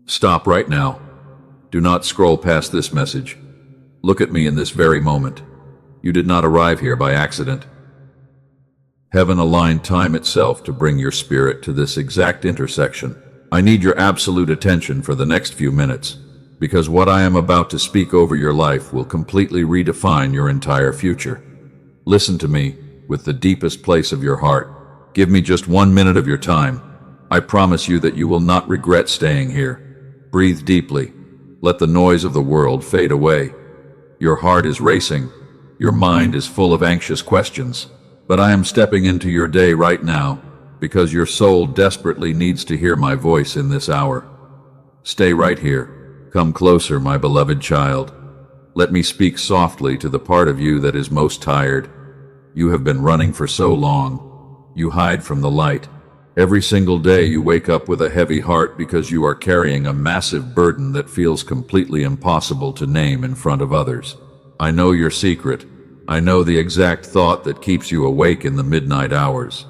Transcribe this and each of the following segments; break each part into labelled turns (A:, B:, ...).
A: Stop right now. Do not scroll past this message. Look at me in this very moment. You did not arrive here by accident. Heaven aligned time itself to bring your spirit to this exact intersection. I need your absolute attention for the next few minutes, because what I am about to speak over your life will completely redefine your entire future. Listen to me with the deepest place of your heart. Give me just 1 minute of your time. I promise you that you will not regret staying here. Breathe deeply. Let the noise of the world fade away. Your heart is racing. Your mind is full of anxious questions. But I am stepping into your day right now because your soul desperately needs to hear my voice in this hour. Stay right here. Come closer, my beloved child. Let me speak softly to the part of you that is most tired. You have been running for so long. You hide from the light. Every single day you wake up with a heavy heart because you are carrying a massive burden that feels completely impossible to name in front of others. I know your secret. I know the exact thought that keeps you awake in the midnight hours.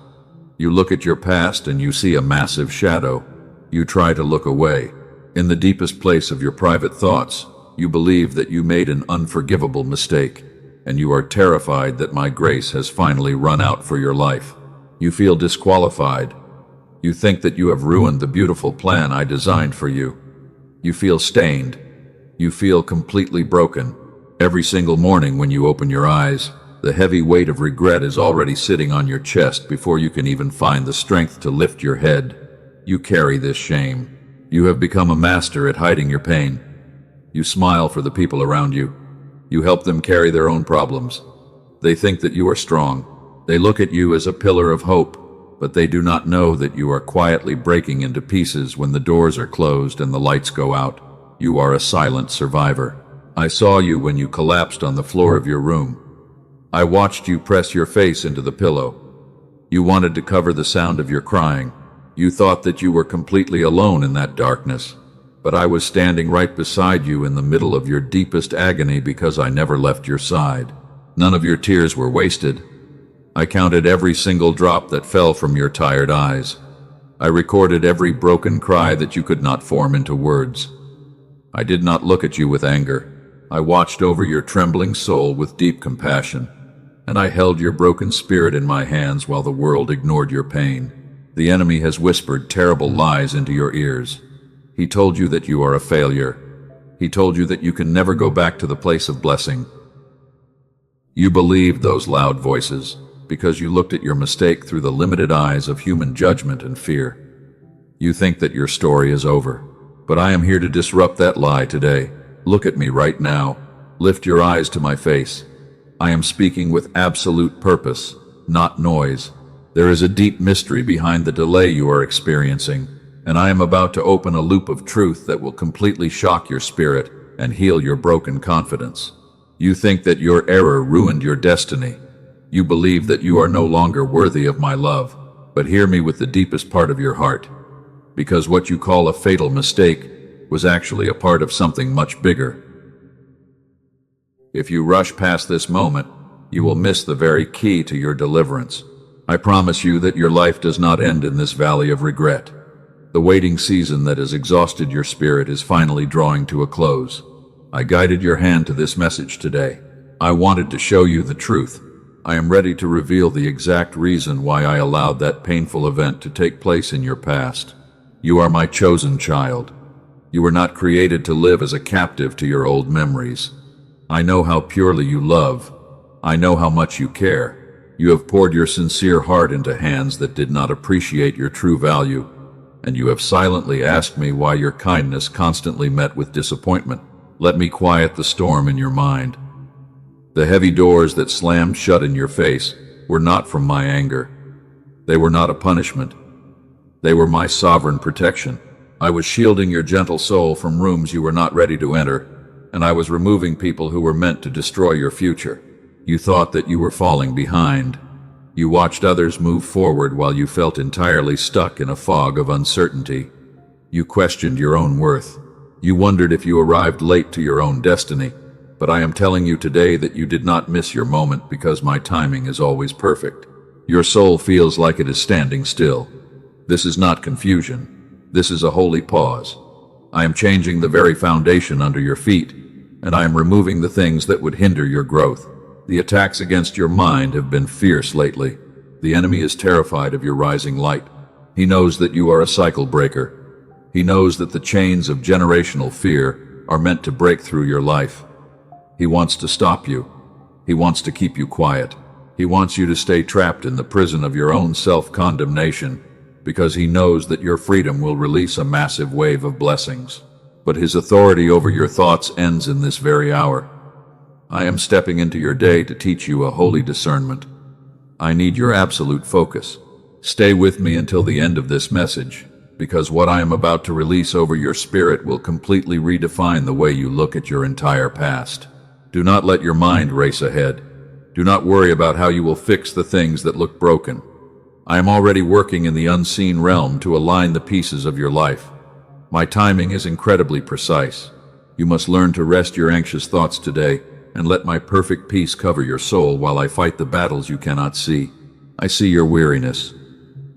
A: You look at your past and you see a massive shadow. You try to look away. In the deepest place of your private thoughts, you believe that you made an unforgivable mistake, and you are terrified that my grace has finally run out for your life. You feel disqualified. You think that you have ruined the beautiful plan I designed for you. You feel stained. You feel completely broken. Every single morning when you open your eyes, the heavy weight of regret is already sitting on your chest before you can even find the strength to lift your head. You carry this shame. You have become a master at hiding your pain. You smile for the people around you. You help them carry their own problems. They think that you are strong. They look at you as a pillar of hope, but they do not know that you are quietly breaking into pieces when the doors are closed and the lights go out. You are a silent survivor. I saw you when you collapsed on the floor of your room. I watched you press your face into the pillow. You wanted to cover the sound of your crying. You thought that you were completely alone in that darkness, but I was standing right beside you in the middle of your deepest agony because I never left your side. None of your tears were wasted. I counted every single drop that fell from your tired eyes. I recorded every broken cry that you could not form into words. I did not look at you with anger. I watched over your trembling soul with deep compassion, and I held your broken spirit in my hands while the world ignored your pain. The enemy has whispered terrible lies into your ears. He told you that you are a failure. He told you that you can never go back to the place of blessing. You believed those loud voices because you looked at your mistake through the limited eyes of human judgment and fear. You think that your story is over, but I am here to disrupt that lie today. Look at me right now. Lift your eyes to my face. I am speaking with absolute purpose, not noise. There is a deep mystery behind the delay you are experiencing, and I am about to open a loop of truth that will completely shock your spirit and heal your broken confidence. You think that your error ruined your destiny. You believe that you are no longer worthy of my love, but hear me with the deepest part of your heart, because what you call a fatal mistake was actually a part of something much bigger. If you rush past this moment, you will miss the very key to your deliverance. I promise you that your life does not end in this valley of regret. The waiting season that has exhausted your spirit is finally drawing to a close. I guided your hand to this message today. I wanted to show you the truth. I am ready to reveal the exact reason why I allowed that painful event to take place in your past. You are my chosen child. You were not created to live as a captive to your old memories. I know how purely you love. I know how much you care. You have poured your sincere heart into hands that did not appreciate your true value, and you have silently asked me why your kindness constantly met with disappointment. Let me quiet the storm in your mind. The heavy doors that slammed shut in your face were not from my anger. They were not a punishment. They were my sovereign protection. I was shielding your gentle soul from rooms you were not ready to enter, and I was removing people who were meant to destroy your future. You thought that you were falling behind. You watched others move forward while you felt entirely stuck in a fog of uncertainty. You questioned your own worth. You wondered if you arrived late to your own destiny, but I am telling you today that you did not miss your moment because my timing is always perfect. Your soul feels like it is standing still. This is not confusion. This is a holy pause. I am changing the very foundation under your feet, and I am removing the things that would hinder your growth. The attacks against your mind have been fierce lately. The enemy is terrified of your rising light. He knows that you are a cycle breaker. He knows that the chains of generational fear are meant to break through your life. He wants to stop you. He wants to keep you quiet. He wants you to stay trapped in the prison of your own self-condemnation, because he knows that your freedom will release a massive wave of blessings. But his authority over your thoughts ends in this very hour. I am stepping into your day to teach you a holy discernment. I need your absolute focus. Stay with me until the end of this message, because what I am about to release over your spirit will completely redefine the way you look at your entire past. Do not let your mind race ahead. Do not worry about how you will fix the things that look broken. I am already working in the unseen realm to align the pieces of your life. My timing is incredibly precise. You must learn to rest your anxious thoughts today and let my perfect peace cover your soul while I fight the battles you cannot see. I see your weariness.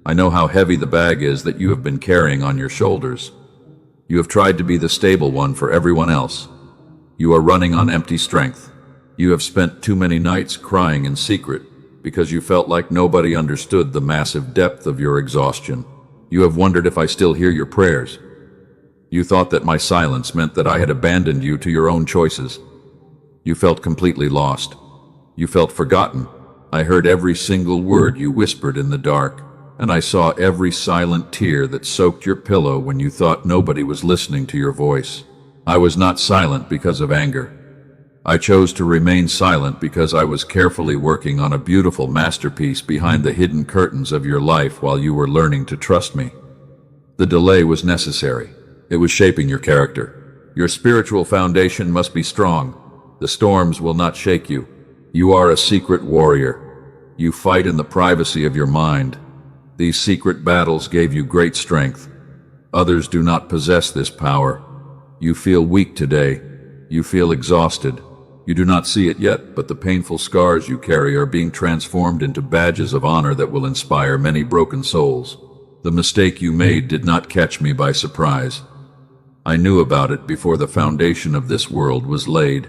A: I know how heavy the bag is that you have been carrying on your shoulders. You have tried to be the stable one for everyone else. You are running on empty strength. You have spent too many nights crying in secret because you felt like nobody understood the massive depth of your exhaustion. You have wondered if I still hear your prayers. You thought that my silence meant that I had abandoned you to your own choices. You felt completely lost. You felt forgotten. I heard every single word you whispered in the dark, and I saw every silent tear that soaked your pillow when you thought nobody was listening to your voice. I was not silent because of anger. I chose to remain silent because I was carefully working on a beautiful masterpiece behind the hidden curtains of your life while you were learning to trust me. The delay was necessary. It was shaping your character. Your spiritual foundation must be strong. The storms will not shake you. You are a secret warrior. You fight in the privacy of your mind. These secret battles gave you great strength. Others do not possess this power. You feel weak today. You feel exhausted. You do not see it yet, but the painful scars you carry are being transformed into badges of honor that will inspire many broken souls. The mistake you made did not catch me by surprise. I knew about it before the foundation of this world was laid.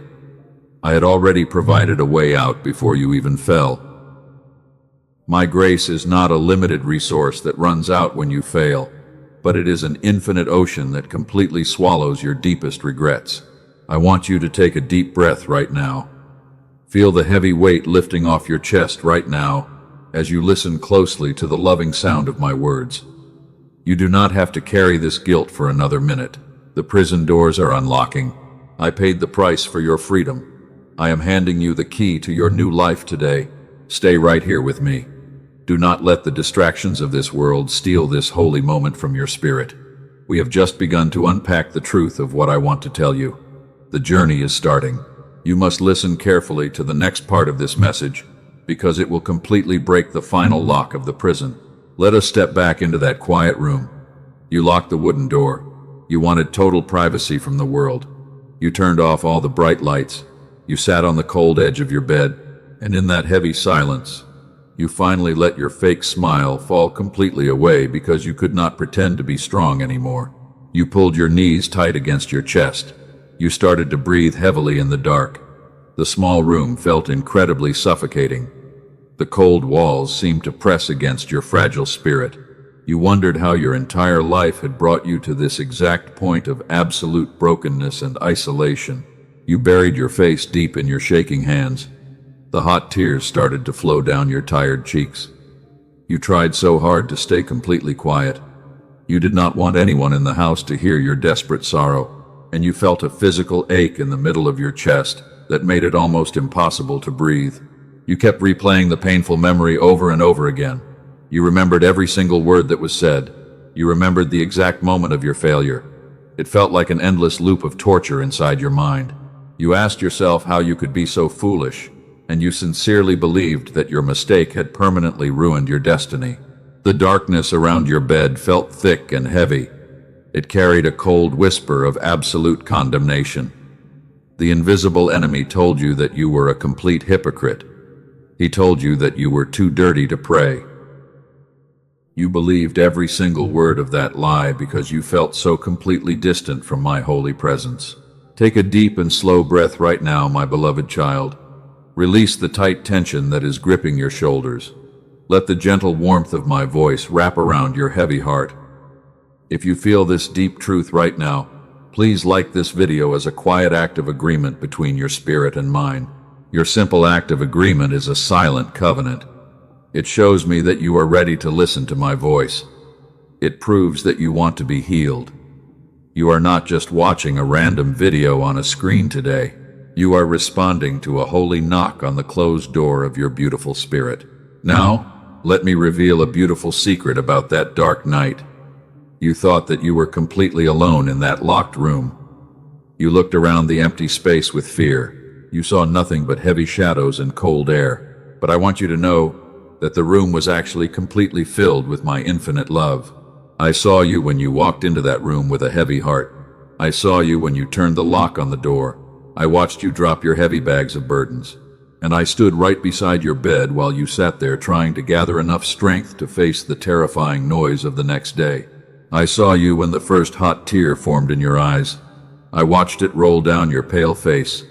A: I had already provided a way out before you even fell. My grace is not a limited resource that runs out when you fail, but it is an infinite ocean that completely swallows your deepest regrets. I want you to take a deep breath right now. Feel the heavy weight lifting off your chest right now as you listen closely to the loving sound of my words. You do not have to carry this guilt for another minute. The prison doors are unlocking. I paid the price for your freedom. I am handing you the key to your new life today. Stay right here with me. Do not let the distractions of this world steal this holy moment from your spirit. We have just begun to unpack the truth of what I want to tell you. The journey is starting. You must listen carefully to the next part of this message, because it will completely break the final lock of the prison. Let us step back into that quiet room. You locked the wooden door. You wanted total privacy from the world. You turned off all the bright lights. You sat on the cold edge of your bed, and in that heavy silence, you finally let your fake smile fall completely away because you could not pretend to be strong anymore. You pulled your knees tight against your chest. You started to breathe heavily in the dark. The small room felt incredibly suffocating. The cold walls seemed to press against your fragile spirit. You wondered how your entire life had brought you to this exact point of absolute brokenness and isolation. You buried your face deep in your shaking hands. The hot tears started to flow down your tired cheeks. You tried so hard to stay completely quiet. You did not want anyone in the house to hear your desperate sorrow, and you felt a physical ache in the middle of your chest that made it almost impossible to breathe. You kept replaying the painful memory over and over again. You remembered every single word that was said. You remembered the exact moment of your failure. It felt like an endless loop of torture inside your mind. You asked yourself how you could be so foolish, and you sincerely believed that your mistake had permanently ruined your destiny. The darkness around your bed felt thick and heavy. It carried a cold whisper of absolute condemnation. The invisible enemy told you that you were a complete hypocrite. He told you that you were too dirty to pray. You believed every single word of that lie because you felt so completely distant from my holy presence. Take a deep and slow breath right now, my beloved child. Release the tight tension that is gripping your shoulders. Let the gentle warmth of my voice wrap around your heavy heart. If you feel this deep truth right now, please like this video as a quiet act of agreement between your spirit and mine. Your simple act of agreement is a silent covenant. It shows me that you are ready to listen to my voice. It proves that you want to be healed. You are not just watching a random video on a screen today. You are responding to a holy knock on the closed door of your beautiful spirit. Now, let me reveal a beautiful secret about that dark night. You thought that you were completely alone in that locked room. You looked around the empty space with fear. You saw nothing but heavy shadows and cold air. But I want you to know that the room was actually completely filled with my infinite love. I saw you when you walked into that room with a heavy heart. I saw you when you turned the lock on the door. I watched you drop your heavy bags of burdens. And I stood right beside your bed while you sat there trying to gather enough strength to face the terrifying noise of the next day. I saw you when the first hot tear formed in your eyes. I watched it roll down your pale face.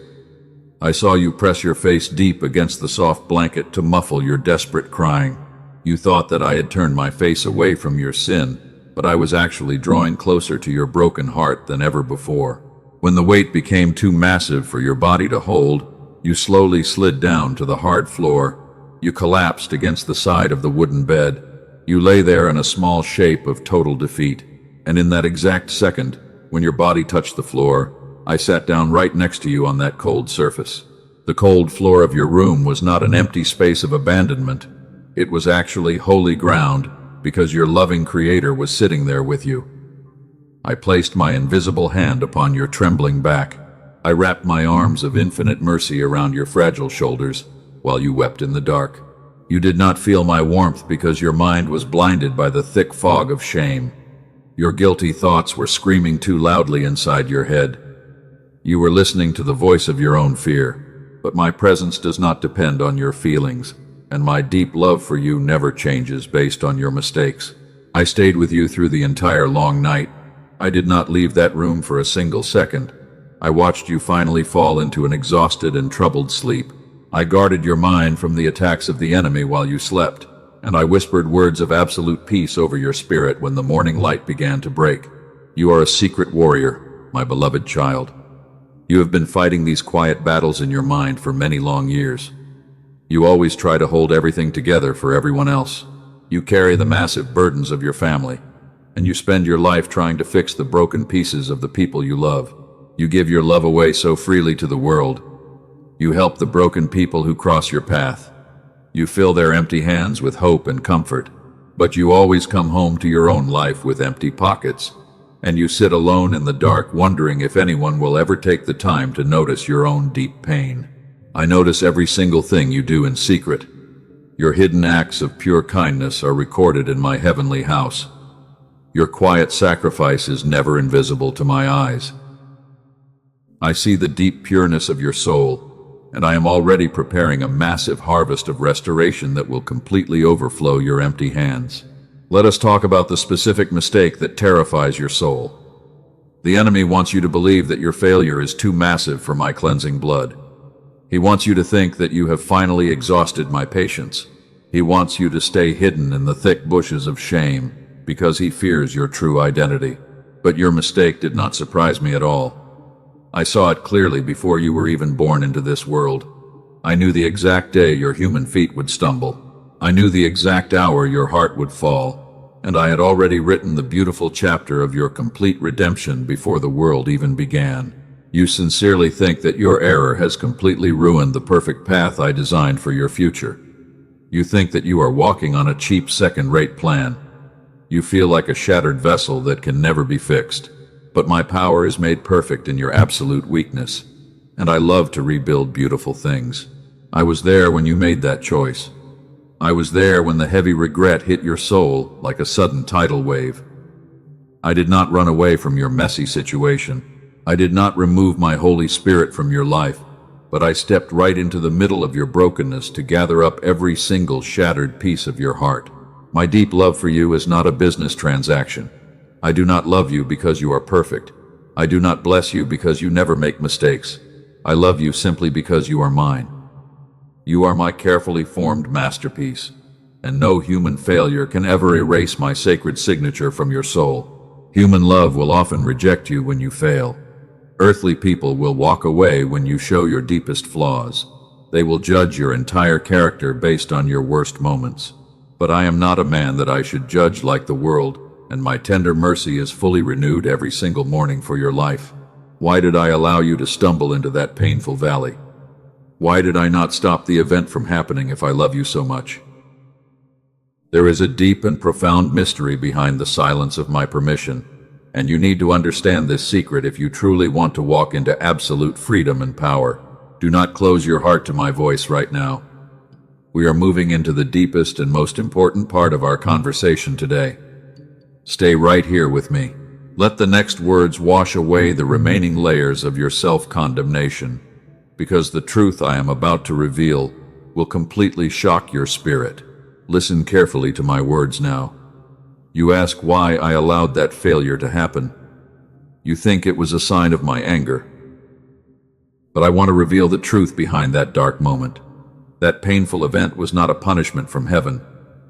A: I saw you press your face deep against the soft blanket to muffle your desperate crying. You thought that I had turned my face away from your sin, but I was actually drawing closer to your broken heart than ever before. When the weight became too massive for your body to hold, you slowly slid down to the hard floor. You collapsed against the side of the wooden bed. You lay there in a small shape of total defeat. And in that exact second, when your body touched the floor, I sat down right next to you on that cold surface. The cold floor of your room was not an empty space of abandonment. It was actually holy ground, because your loving Creator was sitting there with you. I placed my invisible hand upon your trembling back. I wrapped my arms of infinite mercy around your fragile shoulders while you wept in the dark. You did not feel my warmth because your mind was blinded by the thick fog of shame. Your guilty thoughts were screaming too loudly inside your head. You were listening to the voice of your own fear, but my presence does not depend on your feelings, and my deep love for you never changes based on your mistakes. I stayed with you through the entire long night. I did not leave that room for a single second. I watched you finally fall into an exhausted and troubled sleep. I guarded your mind from the attacks of the enemy while you slept, and I whispered words of absolute peace over your spirit when the morning light began to break. You are a secret warrior, my beloved child. You have been fighting these quiet battles in your mind for many long years. You always try to hold everything together for everyone else. You carry the massive burdens of your family, and you spend your life trying to fix the broken pieces of the people you love. You give your love away so freely to the world. You help the broken people who cross your path. You fill their empty hands with hope and comfort, but you always come home to your own life with empty pockets. And you sit alone in the dark wondering if anyone will ever take the time to notice your own deep pain. I notice every single thing you do in secret. Your hidden acts of pure kindness are recorded in my heavenly house. Your quiet sacrifice is never invisible to my eyes. I see the deep pureness of your soul, and I am already preparing a massive harvest of restoration that will completely overflow your empty hands. Let us talk about the specific mistake that terrifies your soul. The enemy wants you to believe that your failure is too massive for my cleansing blood. He wants you to think that you have finally exhausted my patience. He wants you to stay hidden in the thick bushes of shame because he fears your true identity. But your mistake did not surprise me at all. I saw it clearly before you were even born into this world. I knew the exact day your human feet would stumble. I knew the exact hour your heart would fall, and I had already written the beautiful chapter of your complete redemption before the world even began. You sincerely think that your error has completely ruined the perfect path I designed for your future. You think that you are walking on a cheap second-rate plan. You feel like a shattered vessel that can never be fixed. But my power is made perfect in your absolute weakness, and I love to rebuild beautiful things. I was there when you made that choice. I was there when the heavy regret hit your soul like a sudden tidal wave. I did not run away from your messy situation. I did not remove my Holy Spirit from your life, but I stepped right into the middle of your brokenness to gather up every single shattered piece of your heart. My deep love for you is not a business transaction. I do not love you because you are perfect. I do not bless you because you never make mistakes. I love you simply because you are mine. You are my carefully formed masterpiece, and no human failure can ever erase my sacred signature from your soul. Human love will often reject you when you fail. Earthly people will walk away when you show your deepest flaws. They will judge your entire character based on your worst moments. But I am not a man that I should judge like the world, and my tender mercy is fully renewed every single morning for your life. Why did I allow you to stumble into that painful valley? Why did I not stop the event from happening if I love you so much? There is a deep and profound mystery behind the silence of my permission, and you need to understand this secret if you truly want to walk into absolute freedom and power. Do not close your heart to my voice right now. We are moving into the deepest and most important part of our conversation today. Stay right here with me. Let the next words wash away the remaining layers of your self-condemnation, because the truth I am about to reveal will completely shock your spirit. Listen carefully to my words now. You ask why I allowed that failure to happen. You think it was a sign of my anger. But I want to reveal the truth behind that dark moment. That painful event was not a punishment from heaven.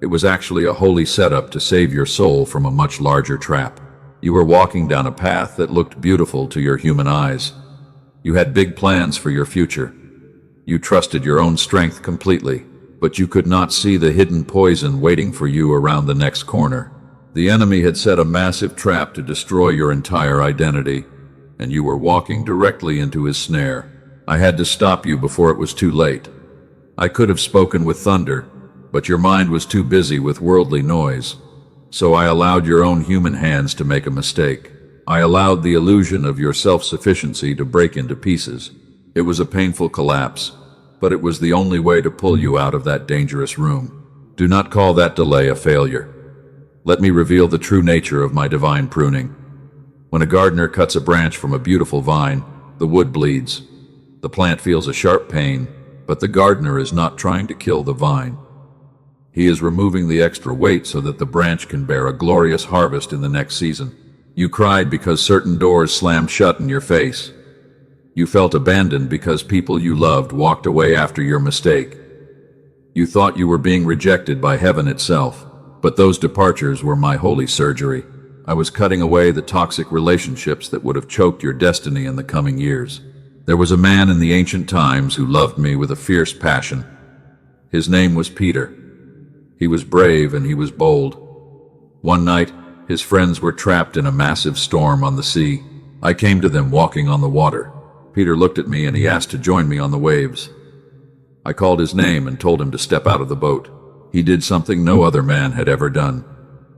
A: It was actually a holy setup to save your soul from a much larger trap. You were walking down a path that looked beautiful to your human eyes. You had big plans for your future. You trusted your own strength completely, but you could not see the hidden poison waiting for you around the next corner. The enemy had set a massive trap to destroy your entire identity, and you were walking directly into his snare. I had to stop you before it was too late. I could have spoken with thunder, but your mind was too busy with worldly noise. So I allowed your own human hands to make a mistake. I allowed the illusion of your self-sufficiency to break into pieces. It was a painful collapse, but it was the only way to pull you out of that dangerous room. Do not call that delay a failure. Let me reveal the true nature of my divine pruning. When a gardener cuts a branch from a beautiful vine, the wood bleeds. The plant feels a sharp pain, but the gardener is not trying to kill the vine. He is removing the extra weight so that the branch can bear a glorious harvest in the next season. You cried because certain doors slammed shut in your face. You felt abandoned because people you loved walked away after your mistake. You thought you were being rejected by heaven itself, but those departures were my holy surgery. I was cutting away the toxic relationships that would have choked your destiny in the coming years. There was a man in the ancient times who loved me with a fierce passion. His name was Peter. He was brave and he was bold. One night, his friends were trapped in a massive storm on the sea. I came to them walking on the water. Peter looked at me and he asked to join me on the waves. I called his name and told him to step out of the boat. He did something no other man had ever done.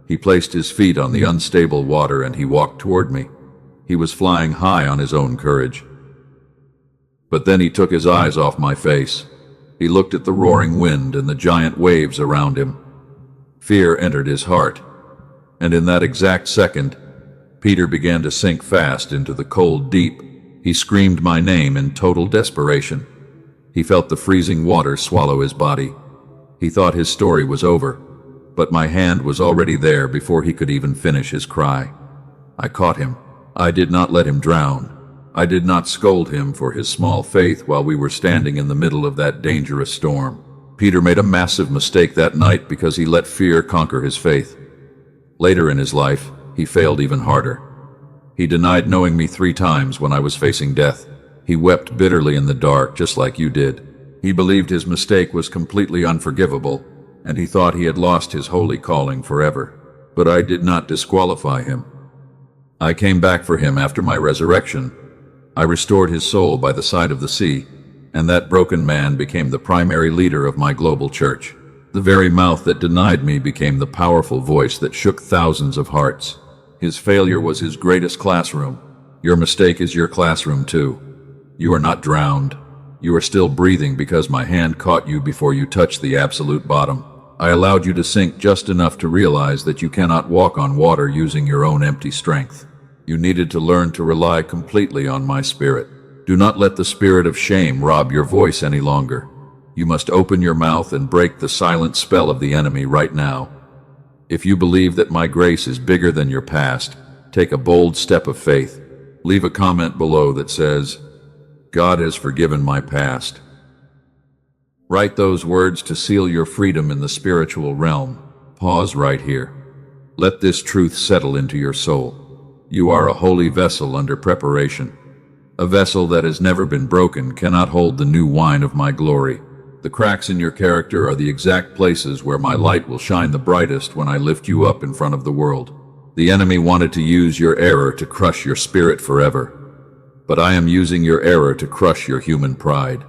A: He placed his feet on the unstable water and he walked toward me. He was flying high on his own courage. But then he took his eyes off my face. He looked at the roaring wind and the giant waves around him. Fear entered his heart, and in that exact second, Peter began to sink fast into the cold deep. He screamed my name in total desperation. He felt the freezing water swallow his body. He thought his story was over, but my hand was already there before he could even finish his cry. I caught him. I did not let him drown. I did not scold him for his small faith while we were standing in the middle of that dangerous storm. Peter made a massive mistake that night because he let fear conquer his faith. Later in his life, he failed even harder. He denied knowing me 3 times when I was facing death. He wept bitterly in the dark, just like you did. He believed his mistake was completely unforgivable, and he thought he had lost his holy calling forever. But I did not disqualify him. I came back for him after my resurrection. I restored his soul by the side of the sea, and that broken man became the primary leader of my global church. The very mouth that denied me became the powerful voice that shook thousands of hearts. His failure was his greatest classroom. Your mistake is your classroom too. You are not drowned. You are still breathing because my hand caught you before you touched the absolute bottom. I allowed you to sink just enough to realize that you cannot walk on water using your own empty strength. You needed to learn to rely completely on my spirit. Do not let the spirit of shame rob your voice any longer. You must open your mouth and break the silent spell of the enemy right now. If you believe that my grace is bigger than your past, take a bold step of faith. Leave a comment below that says, "God has forgiven my past." Write those words to seal your freedom in the spiritual realm. Pause right here. Let this truth settle into your soul. You are a holy vessel under preparation. A vessel that has never been broken cannot hold the new wine of my glory. The cracks in your character are the exact places where my light will shine the brightest when I lift you up in front of the world. The enemy wanted to use your error to crush your spirit forever, but I am using your error to crush your human pride.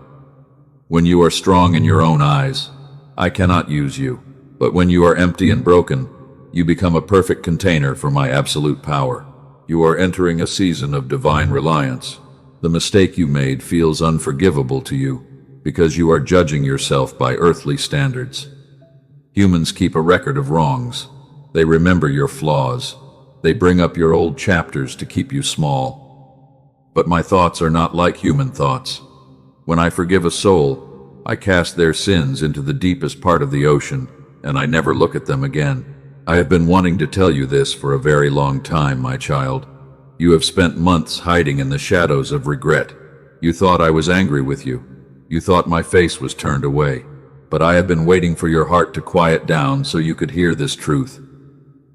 A: When you are strong in your own eyes, I cannot use you, but when you are empty and broken, you become a perfect container for my absolute power. You are entering a season of divine reliance. The mistake you made feels unforgivable to you because you are judging yourself by earthly standards. Humans keep a record of wrongs. They remember your flaws. They bring up your old chapters to keep you small. But my thoughts are not like human thoughts. When I forgive a soul, I cast their sins into the deepest part of the ocean, and I never look at them again. I have been wanting to tell you this for a very long time, my child. You have spent months hiding in the shadows of regret. You thought I was angry with you. You thought my face was turned away. But I have been waiting for your heart to quiet down so you could hear this truth.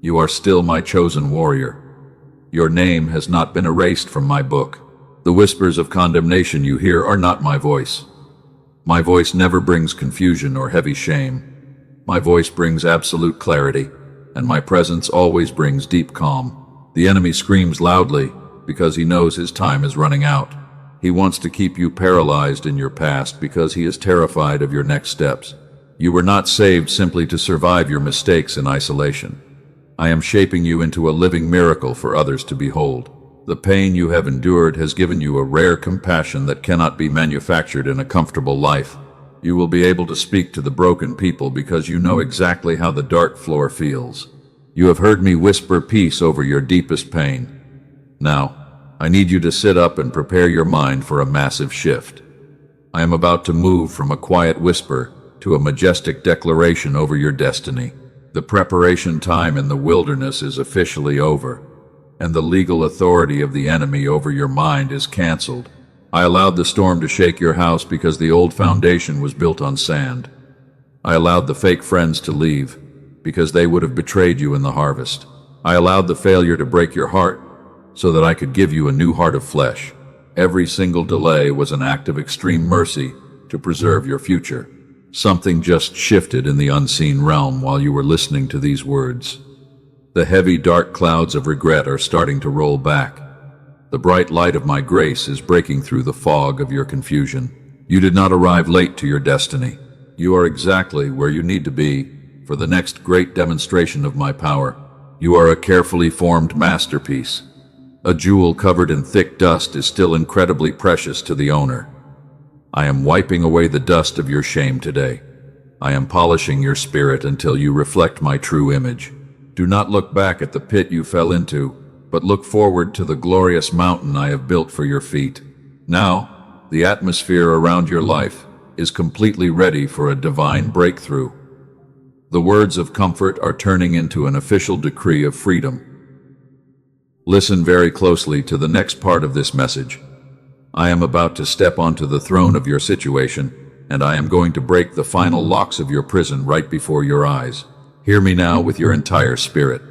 A: You are still my chosen warrior. Your name has not been erased from my book. The whispers of condemnation you hear are not my voice. My voice never brings confusion or heavy shame. My voice brings absolute clarity, and my presence always brings deep calm. The enemy screams loudly because he knows his time is running out. He wants to keep you paralyzed in your past because he is terrified of your next steps. You were not saved simply to survive your mistakes in isolation. I am shaping you into a living miracle for others to behold. The pain you have endured has given you a rare compassion that cannot be manufactured in a comfortable life. You will be able to speak to the broken people because you know exactly how the dark floor feels. You have heard me whisper peace over your deepest pain. Now, I need you to sit up and prepare your mind for a massive shift. I am about to move from a quiet whisper to a majestic declaration over your destiny. The preparation time in the wilderness is officially over, and the legal authority of the enemy over your mind is canceled. I allowed the storm to shake your house because the old foundation was built on sand. I allowed the fake friends to leave because they would have betrayed you in the harvest. I allowed the failure to break your heart so that I could give you a new heart of flesh. Every single delay was an act of extreme mercy to preserve your future. Something just shifted in the unseen realm while you were listening to these words. The heavy, dark clouds of regret are starting to roll back. The bright light of my grace is breaking through the fog of your confusion. You did not arrive late to your destiny. You are exactly where you need to be for the next great demonstration of my power. You are a carefully formed masterpiece. A jewel covered in thick dust is still incredibly precious to the owner. I am wiping away the dust of your shame today. I am polishing your spirit until you reflect my true image. Do not look back at the pit you fell into, but look forward to the glorious mountain I have built for your feet. Now, the atmosphere around your life is completely ready for a divine breakthrough. The words of comfort are turning into an official decree of freedom. Listen very closely to the next part of this message. I am about to step onto the throne of your situation, and I am going to break the final locks of your prison right before your eyes. Hear me now with your entire spirit,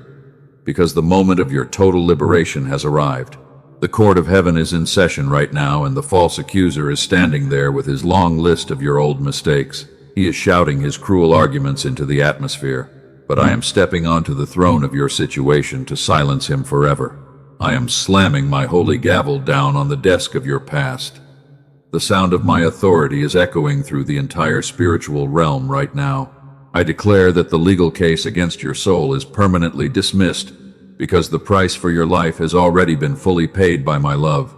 A: because the moment of your total liberation has arrived. The court of heaven is in session right now, and the false accuser is standing there with his long list of your old mistakes. He is shouting his cruel arguments into the atmosphere, but I am stepping onto the throne of your situation to silence him forever. I am slamming my holy gavel down on the desk of your past. The sound of my authority is echoing through the entire spiritual realm right now. I declare that the legal case against your soul is permanently dismissed because the price for your life has already been fully paid by my love.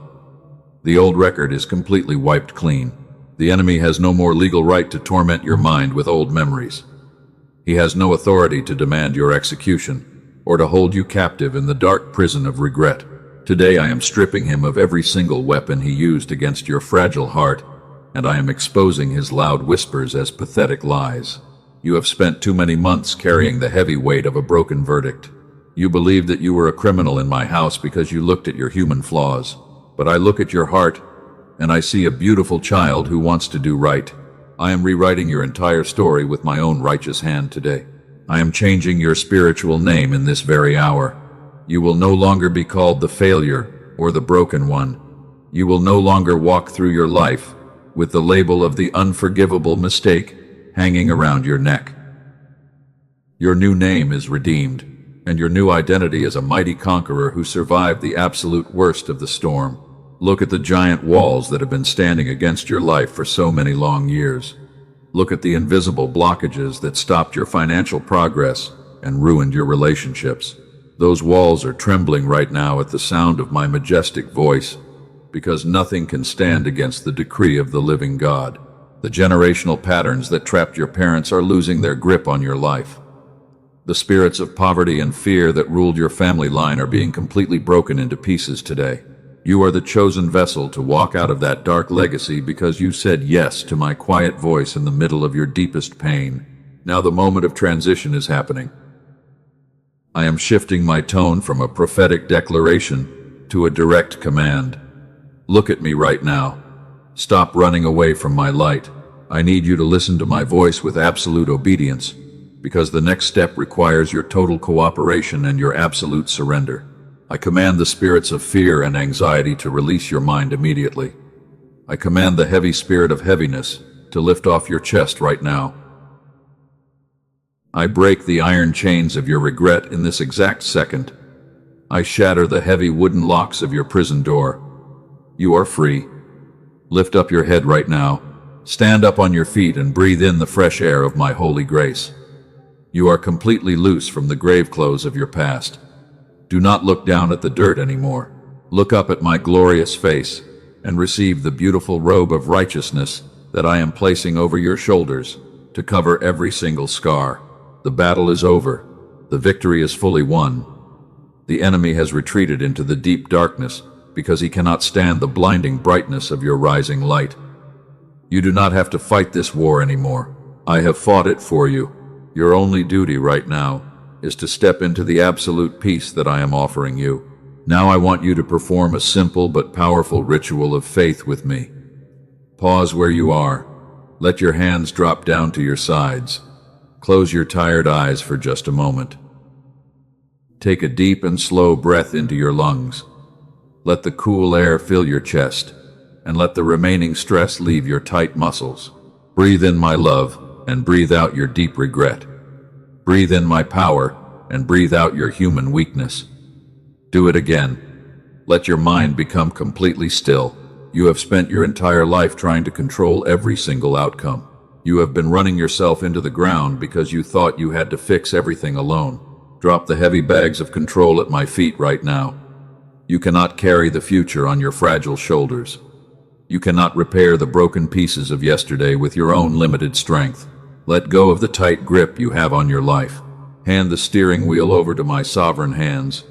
A: The old record is completely wiped clean. The enemy has no more legal right to torment your mind with old memories. He has no authority to demand your execution or to hold you captive in the dark prison of regret. Today I am stripping him of every single weapon he used against your fragile heart, and I am exposing his loud whispers as pathetic lies. You have spent too many months carrying the heavy weight of a broken verdict. You believed that you were a criminal in my house because you looked at your human flaws. But I look at your heart, and I see a beautiful child who wants to do right. I am rewriting your entire story with my own righteous hand today. I am changing your spiritual name in this very hour. You will no longer be called the failure or the broken one. You will no longer walk through your life with the label of the unforgivable mistake hanging around your neck. Your new name is redeemed, and your new identity is a mighty conqueror who survived the absolute worst of the storm. Look at the giant walls that have been standing against your life for so many long years. Look at the invisible blockages that stopped your financial progress and ruined your relationships. Those walls are trembling right now at the sound of my majestic voice, because nothing can stand against the decree of the living God. The generational patterns that trapped your parents are losing their grip on your life. The spirits of poverty and fear that ruled your family line are being completely broken into pieces today. You are the chosen vessel to walk out of that dark legacy because you said yes to my quiet voice in the middle of your deepest pain. Now the moment of transition is happening. I am shifting my tone from a prophetic declaration to a direct command. Look at me right now. Stop running away from my light. I need you to listen to my voice with absolute obedience, because the next step requires your total cooperation and your absolute surrender. I command the spirits of fear and anxiety to release your mind immediately. I command the heavy spirit of heaviness to lift off your chest right now. I break the iron chains of your regret in this exact second. I shatter the heavy wooden locks of your prison door. You are free. Lift up your head right now. Stand up on your feet and breathe in the fresh air of my holy grace. You are completely loose from the grave clothes of your past. Do not look down at the dirt anymore. Look up at my glorious face and receive the beautiful robe of righteousness that I am placing over your shoulders to cover every single scar. The battle is over. The victory is fully won. The enemy has retreated into the deep darkness because he cannot stand the blinding brightness of your rising light. You do not have to fight this war anymore. I have fought it for you. Your only duty right now is to step into the absolute peace that I am offering you. Now I want you to perform a simple but powerful ritual of faith with me. Pause where you are. Let your hands drop down to your sides. Close your tired eyes for just a moment. Take a deep and slow breath into your lungs. Let the cool air fill your chest, and let the remaining stress leave your tight muscles. Breathe in my love, and breathe out your deep regret. Breathe in my power, and breathe out your human weakness. Do it again. Let your mind become completely still. You have spent your entire life trying to control every single outcome. You have been running yourself into the ground because you thought you had to fix everything alone. Drop the heavy bags of control at my feet right now. You cannot carry the future on your fragile shoulders. You cannot repair the broken pieces of yesterday with your own limited strength. Let go of the tight grip you have on your life. Hand the steering wheel over to my sovereign hands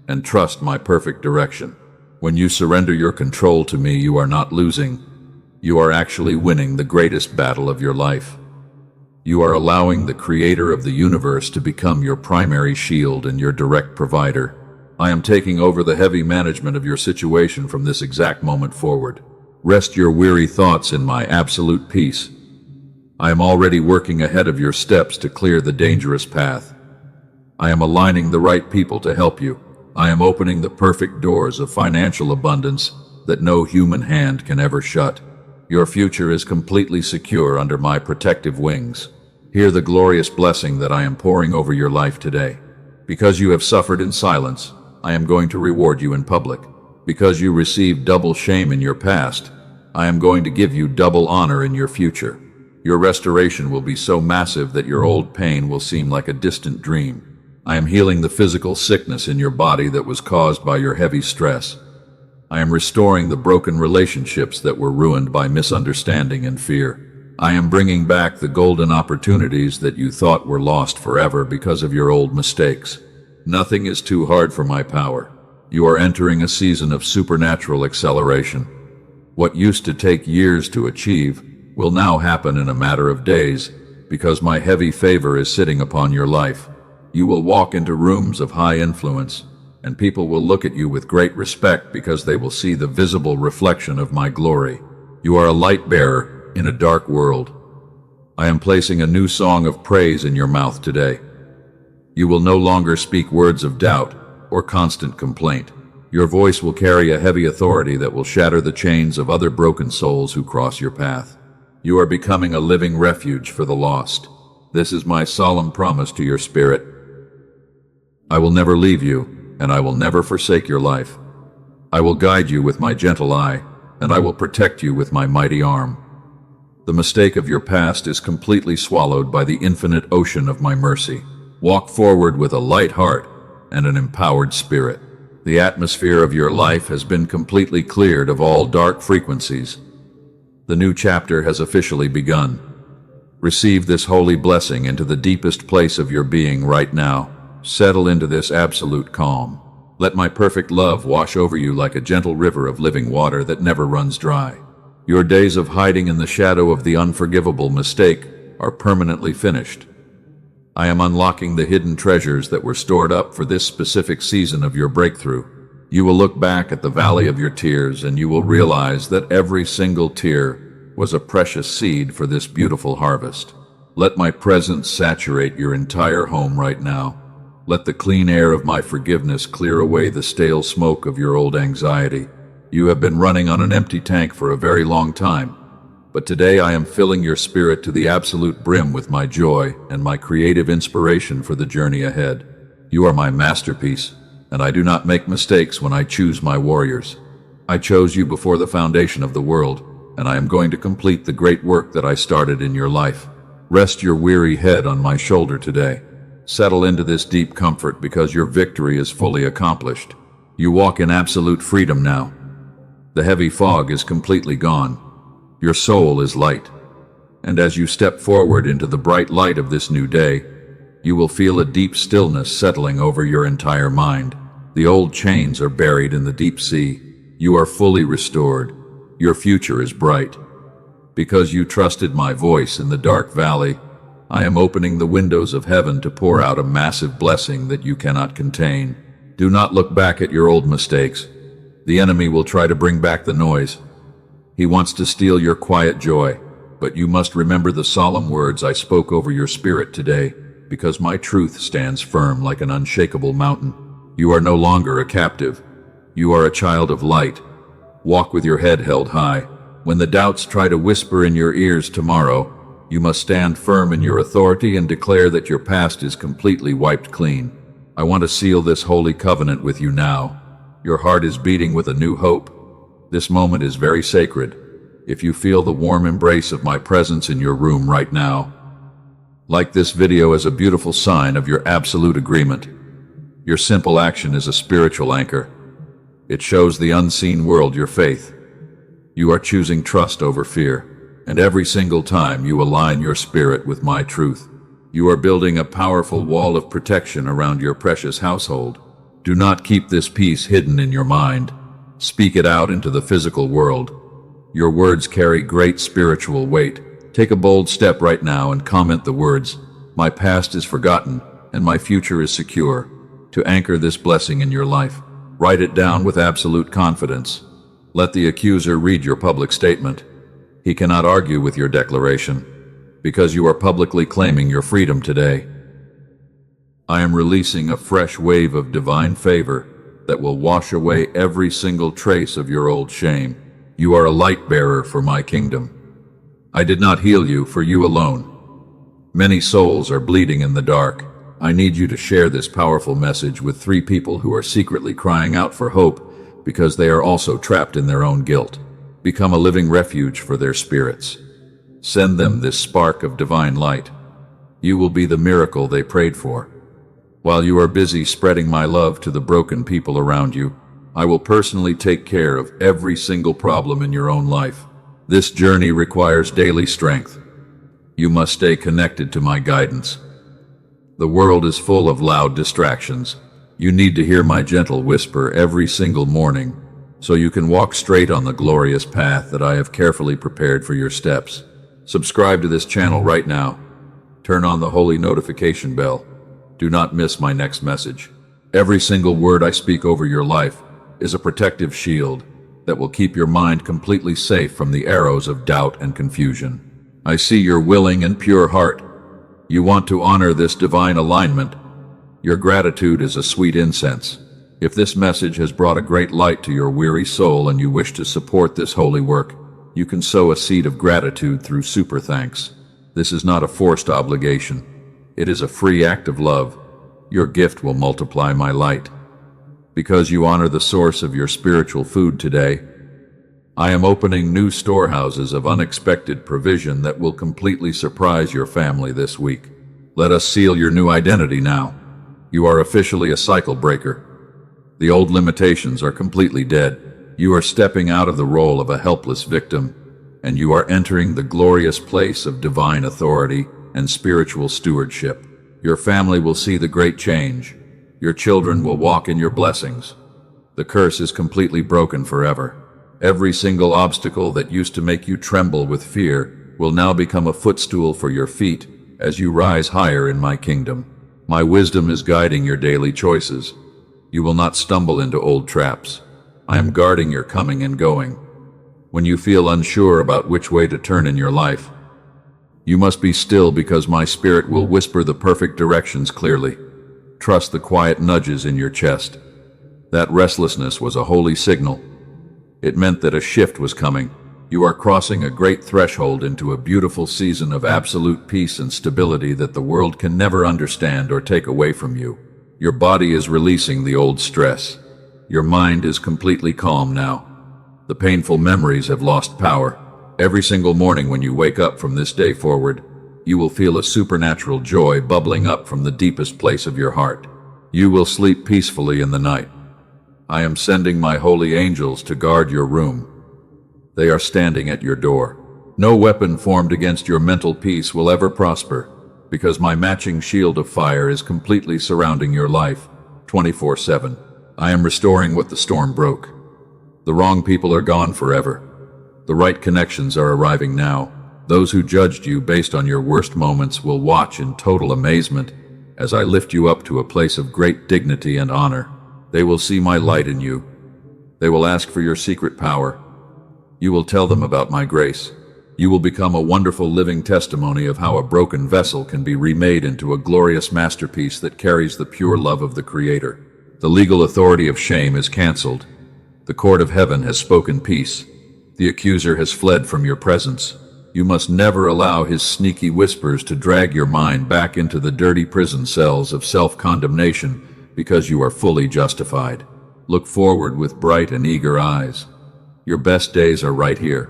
A: and trust my perfect direction. When you surrender your control to me, you are not losing. You are actually winning the greatest battle of your life. You are allowing the creator of the universe to become your primary shield and your direct provider. I am taking over the heavy management of your situation from this exact moment forward. Rest your weary thoughts in my absolute peace. I am already working ahead of your steps to clear the dangerous path. I am aligning the right people to help you. I am opening the perfect doors of financial abundance that no human hand can ever shut. Your future is completely secure under my protective wings. Hear the glorious blessing that I am pouring over your life today. Because you have suffered in silence, I am going to reward you in public. Because you received double shame in your past, I am going to give you double honor in your future. Your restoration will be so massive that your old pain will seem like a distant dream. I am healing the physical sickness in your body that was caused by your heavy stress. I am restoring the broken relationships that were ruined by misunderstanding and fear. I am bringing back the golden opportunities that you thought were lost forever because of your old mistakes. Nothing is too hard for my power. You are entering a season of supernatural acceleration. What used to take years to achieve will now happen in a matter of days, because my heavy favor is sitting upon your life. You will walk into rooms of high influence, and people will look at you with great respect because they will see the visible reflection of my glory. You are a light bearer in a dark world. I am placing a new song of praise in your mouth today. You will no longer speak words of doubt or constant complaint. Your voice will carry a heavy authority that will shatter the chains of other broken souls who cross your path. You are becoming a living refuge for the lost. This is my solemn promise to your spirit. I will never leave you, and I will never forsake your life. I will guide you with my gentle eye, and I will protect you with my mighty arm. The mistake of your past is completely swallowed by the infinite ocean of my mercy. Walk forward with a light heart and an empowered spirit. The atmosphere of your life has been completely cleared of all dark frequencies. The new chapter has officially begun. Receive this holy blessing into the deepest place of your being right now. Settle into this absolute calm. Let my perfect love wash over you like a gentle river of living water that never runs dry. Your days of hiding in the shadow of the unforgivable mistake are permanently finished. I am unlocking the hidden treasures that were stored up for this specific season of your breakthrough. You will look back at the valley of your tears and you will realize that every single tear was a precious seed for this beautiful harvest. Let my presence saturate your entire home right now. Let the clean air of my forgiveness clear away the stale smoke of your old anxiety. You have been running on an empty tank for a very long time, but today I am filling your spirit to the absolute brim with my joy and my creative inspiration for the journey ahead. You are my masterpiece, and I do not make mistakes when I choose my warriors. I chose you before the foundation of the world, and I am going to complete the great work that I started in your life. Rest your weary head on my shoulder today. Settle into this deep comfort because your victory is fully accomplished. You walk in absolute freedom now. The heavy fog is completely gone. Your soul is light. And as you step forward into the bright light of this new day, you will feel a deep stillness settling over your entire mind. The old chains are buried in the deep sea. You are fully restored. Your future is bright. Because you trusted my voice in the dark valley, I am opening the windows of heaven to pour out a massive blessing that you cannot contain. Do not look back at your old mistakes. The enemy will try to bring back the noise. He wants to steal your quiet joy, but you must remember the solemn words I spoke over your spirit today, because my truth stands firm like an unshakable mountain. You are no longer a captive. You are a child of light. Walk with your head held high. When the doubts try to whisper in your ears tomorrow, you must stand firm in your authority and declare that your past is completely wiped clean. I want to seal this holy covenant with you now. Your heart is beating with a new hope. This moment is very sacred. If you feel the warm embrace of my presence in your room right now, like this video as a beautiful sign of your absolute agreement. Your simple action is a spiritual anchor. It shows the unseen world your faith. You are choosing trust over fear, and every single time you align your spirit with my truth, you are building a powerful wall of protection around your precious household. Do not keep this peace hidden in your mind. Speak it out into the physical world. Your words carry great spiritual weight. Take a bold step right now and comment the words, "My past is forgotten and my future is secure," to anchor this blessing in your life. Write it down with absolute confidence. Let the accuser read your public statement. He cannot argue with your declaration, because you are publicly claiming your freedom today. I am releasing a fresh wave of divine favor that will wash away every single trace of your old shame. You are a light bearer for my kingdom. I did not heal you for you alone. Many souls are bleeding in the dark. I need you to share this powerful message with 3 people who are secretly crying out for hope because they are also trapped in their own guilt. Become a living refuge for their spirits. Send them this spark of divine light. You will be the miracle they prayed for. While you are busy spreading my love to the broken people around you, I will personally take care of every single problem in your own life. This journey requires daily strength. You must stay connected to my guidance. The world is full of loud distractions. You need to hear my gentle whisper every single morning, so you can walk straight on the glorious path that I have carefully prepared for your steps. Subscribe to this channel right now Turn on the holy notification bell. Do not miss my next message. Every single word I speak over your life is a protective shield that will keep your mind completely safe from the arrows of doubt and confusion. I see your willing and pure heart. You want to honor this divine alignment. Your gratitude is a sweet incense. If this message has brought a great light to your weary soul and you wish to support this holy work, you can sow a seed of gratitude through super thanks. This is not a forced obligation. It is a free act of love. Your gift will multiply my light. Because you honor the source of your spiritual food today, I am opening new storehouses of unexpected provision that will completely surprise your family this week. Let us seal your new identity now. You are officially a cycle breaker. The old limitations are completely dead. You are stepping out of the role of a helpless victim, and you are entering the glorious place of divine authority and spiritual stewardship. Your family will see the great change. Your children will walk in your blessings. The curse is completely broken forever. Every single obstacle that used to make you tremble with fear will now become a footstool for your feet as you rise higher in my kingdom. My wisdom is guiding your daily choices. You will not stumble into old traps. I am guarding your coming and going. When you feel unsure about which way to turn in your life, you must be still because my spirit will whisper the perfect directions clearly. Trust the quiet nudges in your chest. That restlessness was a holy signal. It meant that a shift was coming. You are crossing a great threshold into a beautiful season of absolute peace and stability that the world can never understand or take away from you. Your body is releasing the old stress. Your mind is completely calm now. The painful memories have lost power. Every single morning when you wake up from this day forward, you will feel a supernatural joy bubbling up from the deepest place of your heart. You will sleep peacefully in the night. I am sending my holy angels to guard your room. They are standing at your door. No weapon formed against your mental peace will ever prosper, because my matching shield of fire is completely surrounding your life, 24/7. I am restoring what the storm broke. The wrong people are gone forever. The right connections are arriving now. Those who judged you based on your worst moments will watch in total amazement as I lift you up to a place of great dignity and honor. They will see my light in you. They will ask for your secret power. You will tell them about my grace. You will become a wonderful living testimony of how a broken vessel can be remade into a glorious masterpiece that carries the pure love of the Creator. The legal authority of shame is canceled. The court of heaven has spoken peace. The accuser has fled from your presence. You must never allow his sneaky whispers to drag your mind back into the dirty prison cells of self-condemnation because you are fully justified. Look forward with bright and eager eyes. Your best days are right here.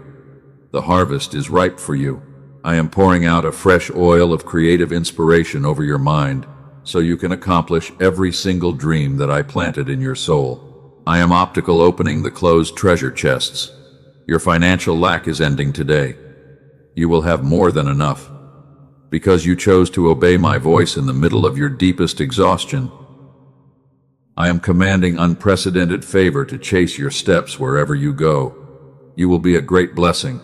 A: The harvest is ripe for you. I am pouring out a fresh oil of creative inspiration over your mind so you can accomplish every single dream that I planted in your soul. I am optical opening the closed treasure chests. Your financial lack is ending today. You will have more than enough. Because you chose to obey my voice in the middle of your deepest exhaustion, I am commanding unprecedented favor to chase your steps wherever you go. You will be a great blessing.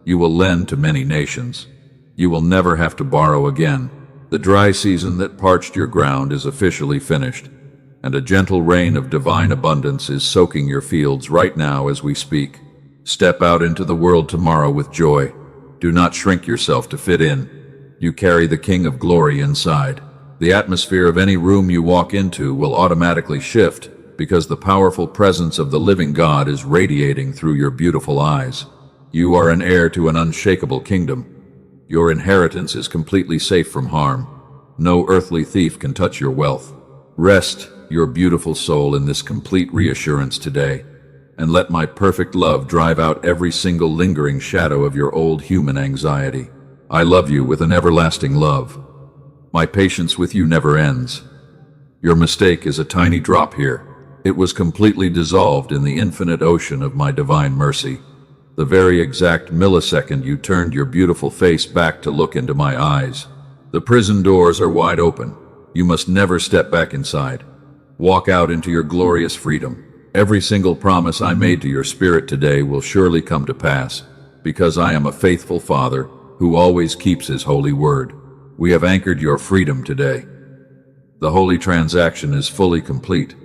A: You will lend to many nations. You will never have to borrow again. The dry season that parched your ground is officially finished, and a gentle rain of divine abundance is soaking your fields right now as we speak. Step out into the world tomorrow with joy. Do not shrink yourself to fit in. You carry the King of Glory inside. The atmosphere of any room you walk into will automatically shift because the powerful presence of the living God is radiating through your beautiful eyes. You are an heir to an unshakable kingdom. Your inheritance is completely safe from harm. No earthly thief can touch your wealth. Rest your beautiful soul in this complete reassurance today, and let my perfect love drive out every single lingering shadow of your old human anxiety. I love you with an everlasting love. My patience with you never ends. Your mistake is a tiny drop here. It was completely dissolved in the infinite ocean of my divine mercy. The very exact millisecond you turned your beautiful face back to look into my eyes. The prison doors are wide open. You must never step back inside. Walk out into your glorious freedom. Every single promise I made to your spirit today will surely come to pass, because I am a faithful Father who always keeps his holy word. We have anchored your freedom today. The holy transaction is fully complete.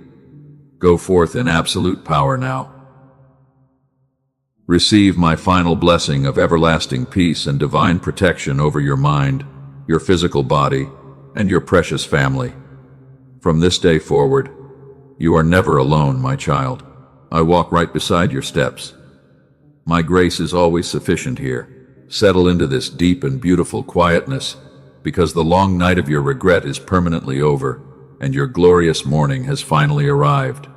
A: Go forth in absolute power now. Receive my final blessing of everlasting peace and divine protection over your mind, your physical body, and your precious family. From this day forward, you are never alone, my child. I walk right beside your steps. My grace is always sufficient here. Settle into this deep and beautiful quietness, because the long night of your regret is permanently over, and your glorious morning has finally arrived.